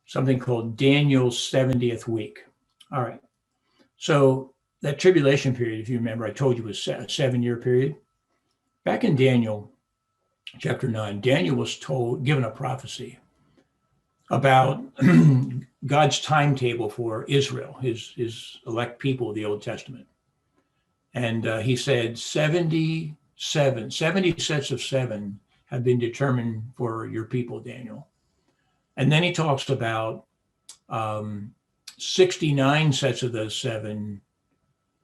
something called Daniel's 70th week. All right. So that tribulation period, if you remember, I told you was a 7-year period. Back in Daniel chapter 9, Daniel was given a prophecy about God's timetable for Israel, his elect people of the Old Testament. And he said 70 sets of 7 have been determined for your people, Daniel. And then he talks about 69 sets of those 7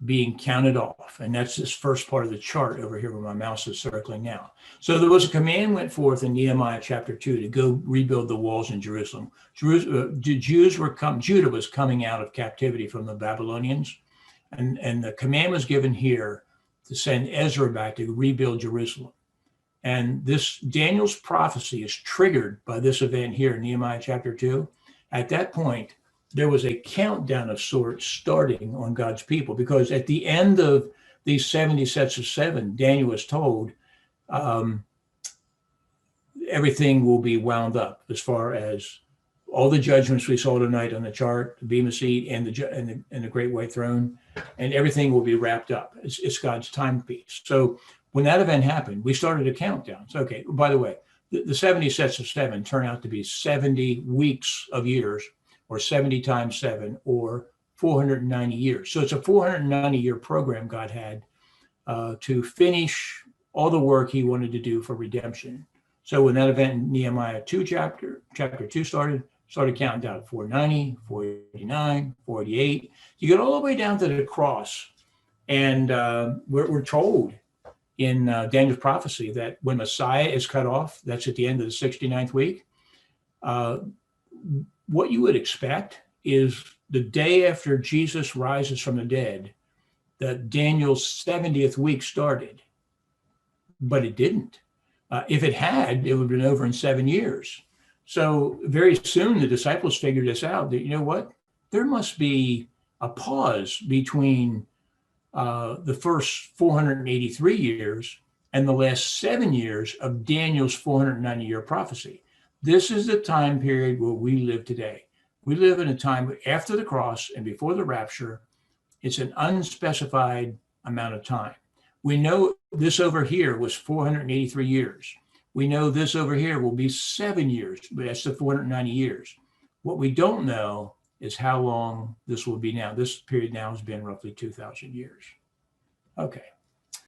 being counted off. And that's this first part of the chart over here where my mouse is circling now. So there was a command went forth in Nehemiah chapter 2 to go rebuild the walls in Jerusalem. Judah was coming out of captivity from the Babylonians. And the command was given here to send Ezra back to rebuild Jerusalem. And this Daniel's prophecy is triggered by this event here in Nehemiah chapter 2. At that point, there was a countdown of sorts starting on God's people, because at the end of these 70 sets of 7, Daniel was told everything will be wound up as far as all the judgments we saw tonight on the chart, the Bema seat and the Great White Throne, and everything will be wrapped up. It's God's timepiece. So when that event happened, we started a countdown. So, okay, by the way, the 70 sets of 7 turn out to be 70 weeks of years, or 70 times 7, or 490 years. So it's a 490-year program God had to finish all the work he wanted to do for redemption. So when that event in Nehemiah 2 chapter 2 started counting down to 490, 489, 488. You get all the way down to the cross. And we're told in Daniel's prophecy that when Messiah is cut off, that's at the end of the 69th week, what you would expect is the day after Jesus rises from the dead, that Daniel's 70th week started. But it didn't. If it had, it would have been over in 7 years. So very soon the disciples figured this out, that, you know what, there must be a pause between the first 483 years and the last 7 years of Daniel's 490-year prophecy. This is the time period where we live today. We live in a time after the cross and before the rapture. It's an unspecified amount of time. We know this over here was 483 years. We know this over here will be 7 years, but that's the 490 years. What we don't know is how long this will be now. This period now has been roughly 2,000 years. Okay.